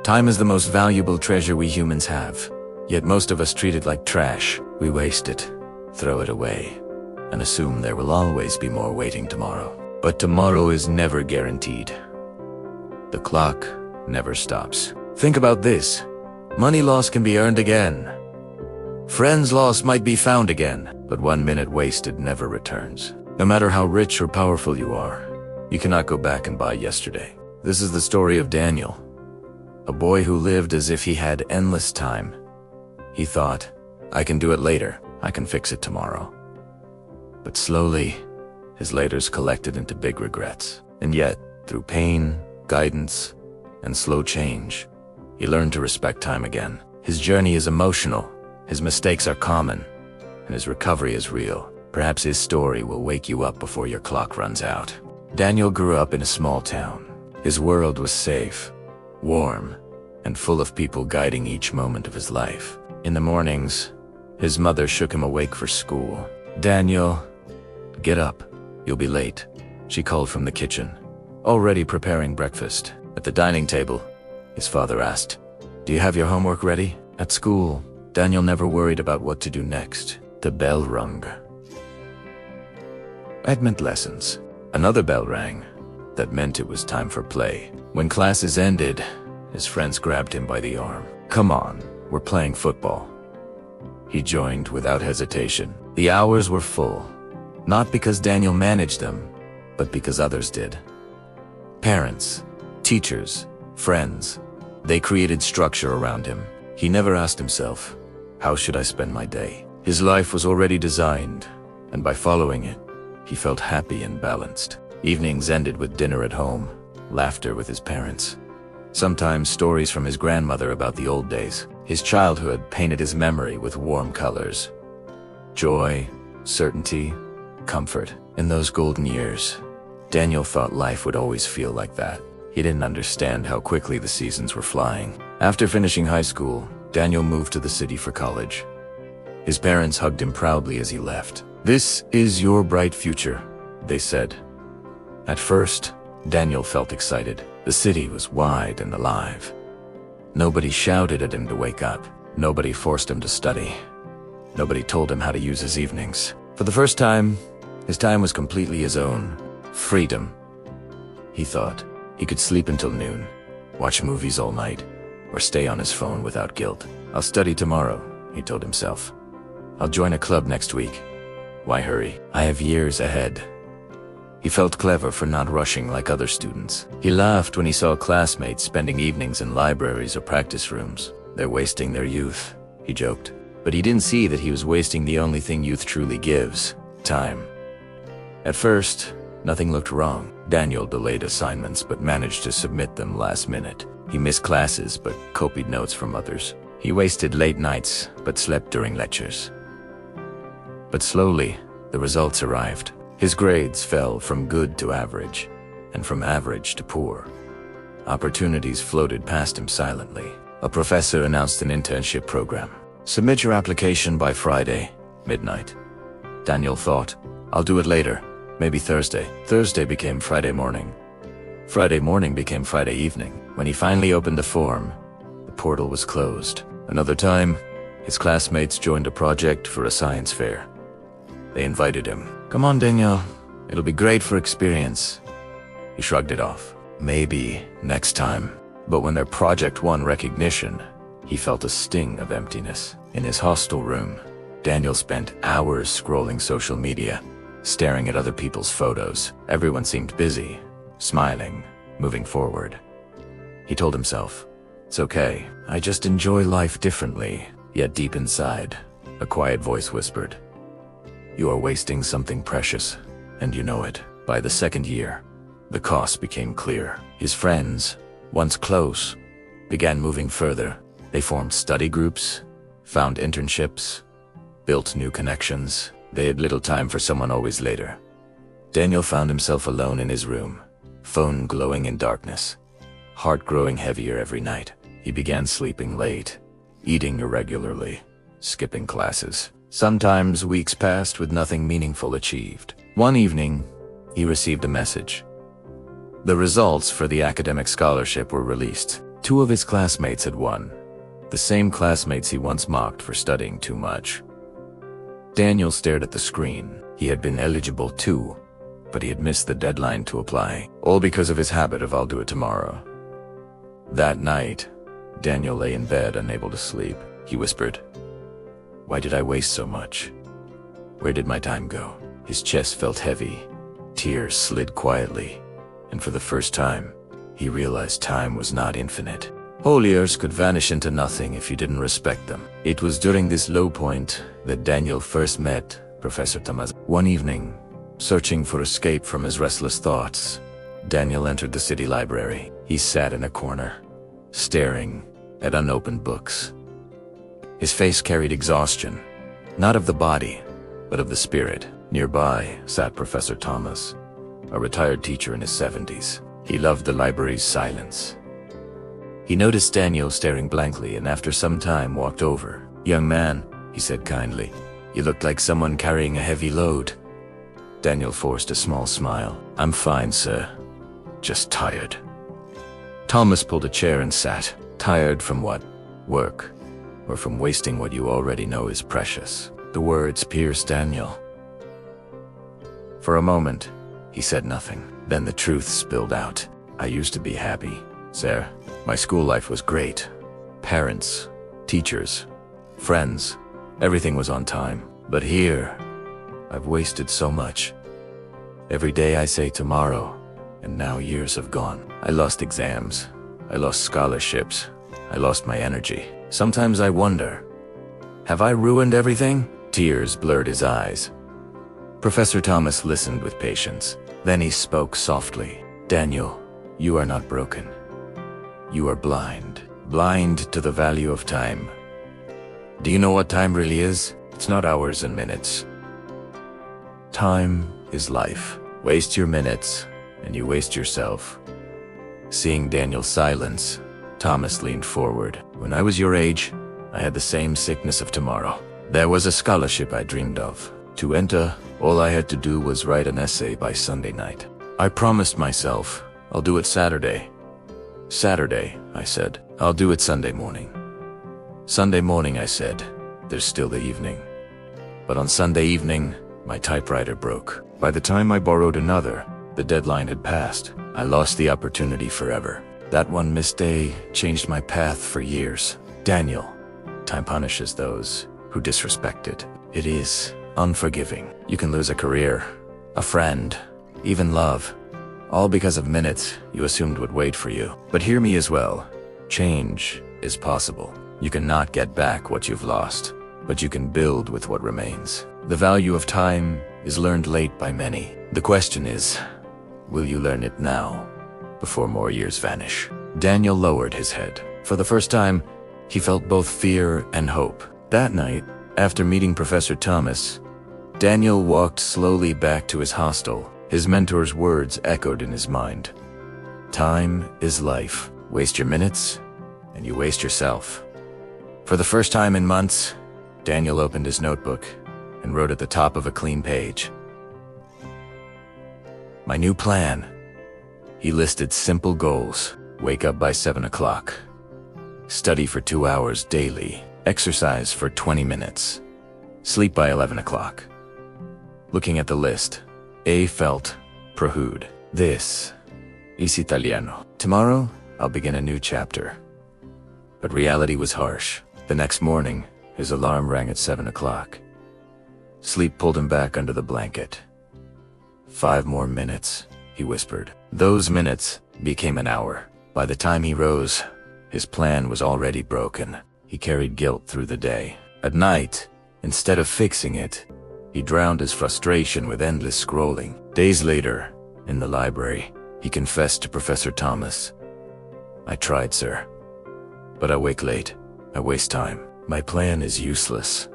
Time is the most valuable treasure we humans have, yet most of us treat it like trash. We waste it, throw it away, and assume there will always be more waiting tomorrow. But tomorrow is never guaranteed. The clock never stops. Think about this. Money lost can be earned again. Friends lost might be found again, but 1 minute wasted never returns. No matter how rich or powerful you are, you cannot go back and buy yesterday. This is the story of Daniel, a boy who lived as if he had endless time. He thought, I can do it later, I can fix it tomorrow. But slowly, his laters collected into big regrets. And yet, through pain, guidance, and slow change, he learned to respect time again. His journey is emotional, his mistakes are common, and his recovery is real. Perhaps his story will wake you up before your clock runs out. Daniel grew up in a small town. His world was safe, warm, and full of people guiding each moment of his life. In the mornings, his mother shook him awake for school. Daniel, get up, you'll be late, she called from the kitchen, already preparing breakfast. At the dining table, his father asked, do you have your homework ready? At school, Daniel never worried about what to do next. The bell rung. That meant lessons. Another bell rang. That meant it was time for play. When classes ended, his friends grabbed him by the arm. Come on, we're playing football. He joined without hesitation. The hours were full, not because Daniel managed them, but because others did. Parents, teachers, friends, they created structure around him. He never asked himself, how should I spend my day? His life was already designed, and by following it, he felt happy and balanced. Evenings ended with dinner at home, laughter with his parents. Sometimes stories from his grandmother about the old days. His childhood painted his memory with warm colors. Joy, certainty, comfort. In those golden years, Daniel thought life would always feel like that. He didn't understand how quickly the seasons were flying. After finishing high school, Daniel moved to the city for college. His parents hugged him proudly as he left. This is your bright future, they said. At first, Daniel felt excited. The city was wide and alive. Nobody shouted at him to wake up. Nobody forced him to study. Nobody told him how to use his evenings. For the first time, his time was completely his own. Freedom. He thought he could sleep until noon, watch movies all night, or stay on his phone without guilt. I'll study tomorrow, he told himself. I'll join a club next week. Why hurry? I have years ahead. He felt clever for not rushing like other students. He laughed when he saw classmates spending evenings in libraries or practice rooms. They're wasting their youth, he joked. But he didn't see that he was wasting the only thing youth truly gives, time. At first, nothing looked wrong. Daniel delayed assignments but managed to submit them last minute. He missed classes but copied notes from others. He wasted late nights but slept during lectures. But slowly, the results arrived. His grades fell from good to average, and from average to poor. Opportunities floated past him silently. A professor announced an internship program. Submit your application by Friday, midnight. Daniel thought, I'll do it later, maybe Thursday. Thursday became Friday morning. Friday morning became Friday evening. When he finally opened the form, the portal was closed. Another time, his classmates joined a project for a science fair. They invited him. Come on, Daniel. It'll be great for experience. He shrugged it off. Maybe next time. But when their project won recognition, he felt a sting of emptiness. In his hostel room, Daniel spent hours scrolling social media, staring at other people's photos. Everyone seemed busy, smiling, moving forward. He told himself, it's okay, I just enjoy life differently. Yet deep inside, a quiet voice whispered, you are wasting something precious, and you know it. By the second year, the cost became clear. His friends, once close, began moving further. They formed study groups, found internships, built new connections. They had little time for someone always later. Daniel found himself alone in his room, phone glowing in darkness, heart growing heavier every night. He began sleeping late, eating irregularly, skipping classes. Sometimes weeks passed with nothing meaningful achieved. One evening, he received a message. The results for the academic scholarship were released. Two of his classmates had won, the same classmates he once mocked for studying too much. Daniel stared at the screen. He had been eligible too, but he had missed the deadline to apply, all because of his habit of "I'll do it tomorrow." That night, Daniel lay in bed unable to sleep. He whispered, "Why did I waste so much? Where did my time go?" His chest felt heavy. Tears slid quietly, and for the first time, he realized time was not infinite. Whole years could vanish into nothing if you didn't respect them. It was during this low point that Daniel first met Professor Thomas. One evening, searching for escape from his restless thoughts, Daniel entered the city library. He sat in a corner, staring at unopened books. His face carried exhaustion, not of the body, but of the spirit. Nearby sat Professor Thomas, a retired teacher in his 70s. He loved the library's silence. He noticed Daniel staring blankly and after some time walked over. "Young man," he said kindly, "you looked like someone carrying a heavy load." Daniel forced a small smile. "I'm fine, sir. Just tired." Thomas pulled a chair and sat. "Tired from what? Work? Or from wasting what you already know is precious?" The words pierced Daniel. For a moment, he said nothing. Then the truth spilled out. "I used to be happy, sir. My school life was great. Parents, teachers, friends, everything was on time. But here, I've wasted so much. Every day I say tomorrow, and now years have gone. I lost exams. I lost scholarships. I lost my energy. Sometimes I wonder, have I ruined everything?" Tears blurred his eyes. Professor Thomas listened with patience. Then he spoke softly. "Daniel, you are not broken. You are blind. Blind to the value of time. Do you know what time really is? It's not hours and minutes. Time is life. Waste your minutes, and you waste yourself." Seeing Daniel's silence, Thomas leaned forward. "When I was your age, I had the same sickness of tomorrow. There was a scholarship I dreamed of. To enter, all I had to do was write an essay by Sunday night. I promised myself, I'll do it Saturday. Saturday, I said, I'll do it Sunday morning. Sunday morning, I said, there's still the evening. But on Sunday evening, my typewriter broke. By the time I borrowed another, the deadline had passed. I lost the opportunity forever. That one missed day changed my path for years. Daniel, time punishes those who disrespect it. It is unforgiving. You can lose a career, a friend, even love, all because of minutes you assumed would wait for you. But hear me as well. Change is possible. You cannot get back what you've lost, but you can build with what remains. The value of time is learned late by many. The question is, will you learn it now, before more years vanish? Daniel lowered his head. For the first time, he felt both fear and hope. That night, after meeting Professor Thomas, Daniel walked slowly back to his hostel. His mentor's words echoed in his mind. Time is life. Waste your minutes, and you waste yourself. For the first time in months, Daniel opened his notebook and wrote at the top of a clean page, my new plan. He listed simple goals. Wake up by 7 o'clock. Study for 2 hours daily. Exercise for 20 minutes. Sleep by 11 o'clock. Looking at the list, A felt proud. This is Italiano. Tomorrow, I'll begin a new chapter. But reality was harsh. The next morning, his alarm rang at 7 o'clock. Sleep pulled him back under the blanket. 5 more minutes, he whispered. Those minutes became an hour. By the time he rose, his plan was already broken. He carried guilt through the day. At night, instead of fixing it, he drowned his frustration with endless scrolling. Days later, in the library, he confessed to Professor Thomas. I tried, sir. But I wake late. I waste time. My plan is useless.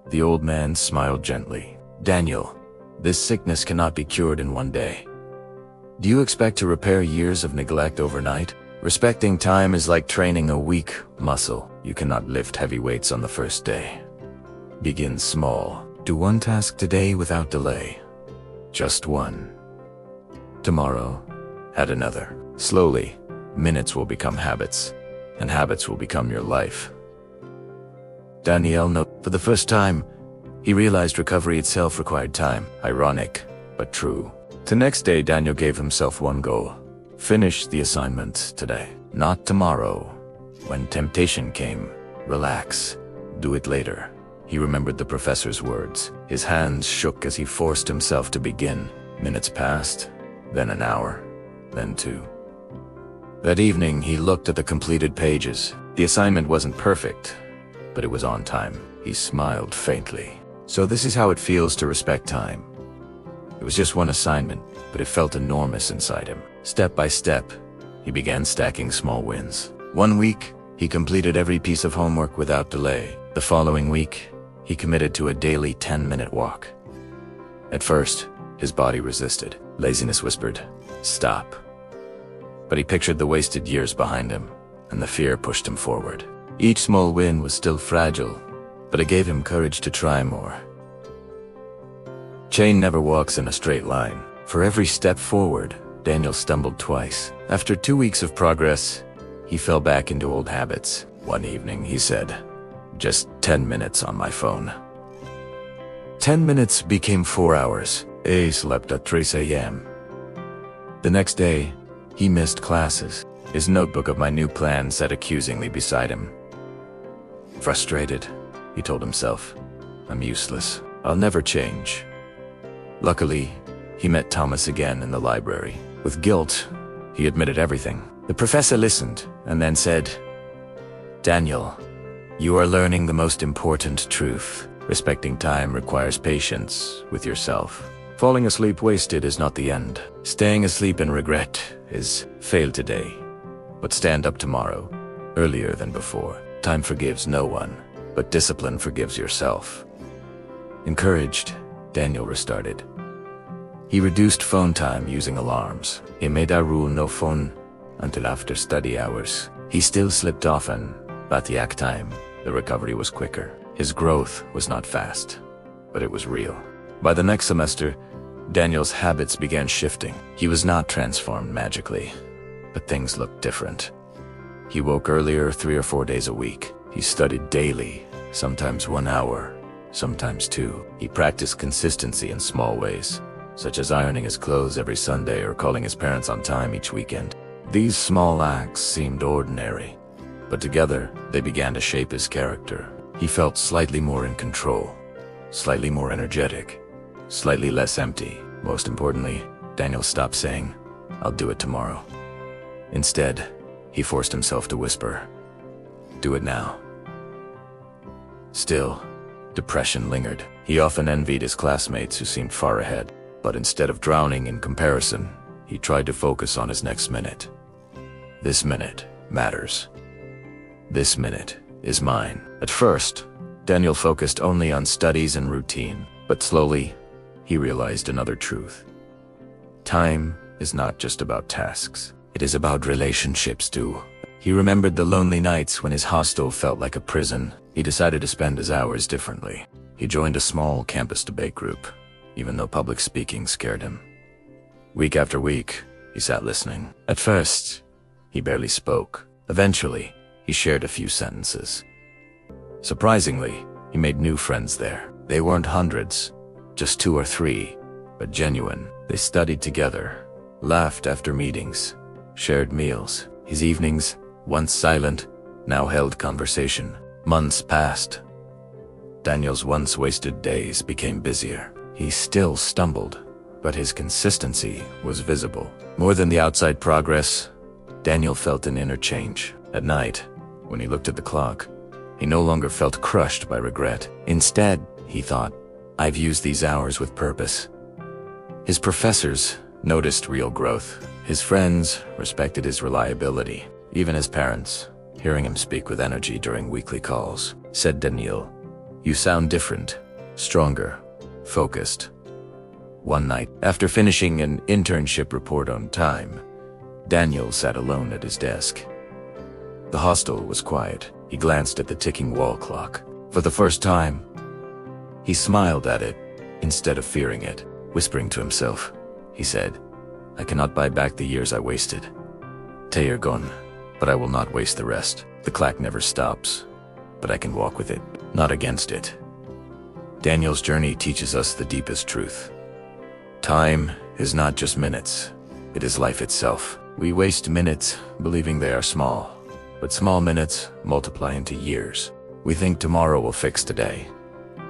The old man smiled gently. Daniel, this sickness cannot be cured in one day. Do you expect to repair years of neglect overnight? Respecting time is like training a weak muscle. You cannot lift heavy weights on the first day. Begin small. Do one task today without delay. Just one. Tomorrow, add another. Slowly, Minutes will become habits, and habits will become your life. Daniel noted for the first time, he realized recovery itself required time. Ironic, but true. The next day, Daniel gave himself one goal. Finish the assignment today, not tomorrow. When temptation came, relax. Do it later. He remembered the professor's words. His hands shook as he forced himself to begin. Minutes passed, then an hour, then 2. That evening, he looked at the completed pages. The assignment wasn't perfect, but it was on time. He smiled faintly. So this is how it feels to respect time. It was just one assignment, but it felt enormous inside him. Step by step, he began stacking small wins. One week, he completed every piece of homework without delay. The following week, he committed to a daily 10-minute walk. At first, his body resisted. Laziness whispered, "Stop." But he pictured the wasted years behind him, and the fear pushed him forward. Each small win was still fragile, but it gave him courage to try more. Chain never walks in a straight line. For every step forward, Daniel stumbled twice. After 2 weeks of progress, he fell back into old habits. One evening, he said, "Just 10 minutes on my phone." 10 minutes became 4 hours. He slept at 3 a.m. The next day, he missed classes. His notebook of my new plan sat accusingly beside him. Frustrated, he told himself, "I'm useless. I'll never change." Luckily, he met Thomas again in the library. With guilt, he admitted everything. The professor listened and then said, "Daniel, you are learning the most important truth. Respecting time requires patience with yourself. Falling asleep wasted is not the end. Staying asleep in regret is fail today, but stand up tomorrow, earlier than before. Time forgives no one, but discipline forgives yourself." Encouraged, Daniel restarted. He reduced phone time using alarms. He made a rule no phone until after study hours. He still slipped often, but the time, the recovery was quicker. His growth was not fast, but it was real. By the next semester, Daniel's habits began shifting. He was not transformed magically, but things looked different. He woke earlier 3 or 4 days a week. He studied daily, sometimes 1 hour, sometimes 2. He practiced consistency in small ways, such as ironing his clothes every Sunday or calling his parents on time each weekend. These small acts seemed ordinary, but together they began to shape his character. He felt slightly more in control, slightly more energetic, slightly less empty. Most importantly, Daniel stopped saying, "I'll do it tomorrow." Instead, he forced himself to whisper, "Do it now." Still, depression lingered. He often envied his classmates who seemed far ahead, but instead of drowning in comparison, he tried to focus on his next minute. This minute matters. This minute is mine. At first, Daniel focused only on studies and routine, but slowly, he realized another truth. Time is not just about tasks. It is about relationships too. He remembered the lonely nights when his hostel felt like a prison. He decided to spend his hours differently. He joined a small campus debate group, even though public speaking scared him. Week after week, he sat listening. At first, he barely spoke. Eventually, he shared a few sentences. Surprisingly, he made new friends there. They weren't hundreds, just 2 or 3, but genuine. They studied together, laughed after meetings, shared meals. His evenings, once silent, now held conversation. Months passed. Daniel's once wasted days became busier. He still stumbled, but his consistency was visible. More than the outside progress, Daniel felt an inner change. At night, when he looked at the clock, he no longer felt crushed by regret. Instead, he thought, "I've used these hours with purpose." His professors noticed real growth. His friends respected his reliability. Even his parents, hearing him speak with energy during weekly calls, said, "Daniel, you sound different, stronger, focused." One night, after finishing an internship report on time, Daniel sat alone at his desk. The hostel was quiet. He glanced at the ticking wall clock. For the first time, he smiled at it instead of fearing it. Whispering to himself, he said, "I cannot buy back the years I wasted, Take your gun, but I will not waste the rest. The clock never stops, but I can walk with it, not against it. Daniel's journey teaches us the deepest truth. Time is not just minutes, it is life itself. We waste minutes believing they are small, but small minutes multiply into years. We think tomorrow will fix today,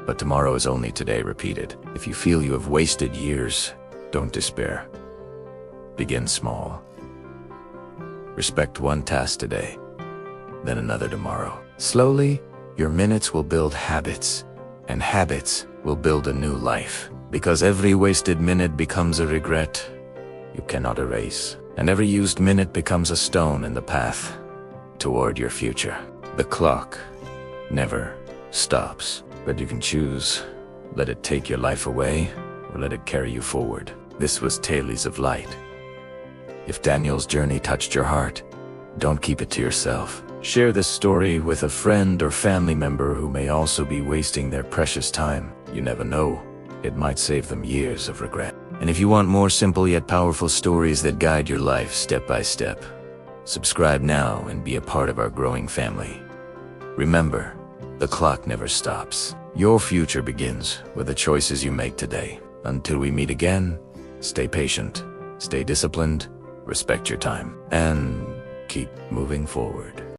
but tomorrow is only today repeated. If you feel you have wasted years, don't despair. Begin small. Respect one task today, then another tomorrow. Slowly, your minutes will build habits, and habits will build a new life. Because every wasted minute becomes a regret you cannot erase, and every used minute becomes a stone in the path toward your future. The clock never stops, but you can choose. Let it take your life away, or let it carry you forward. This was Tales of Light. If Daniel's journey touched your heart, don't keep it to yourself. Share this story with a friend or family member who may also be wasting their precious time. You never know, it might save them years of regret. And if you want more simple yet powerful stories that guide your life step by step, subscribe now and be a part of our growing family. Remember, the clock never stops. Your future begins with the choices you make today. Until we meet again, stay patient, stay disciplined, respect your time, and keep moving forward.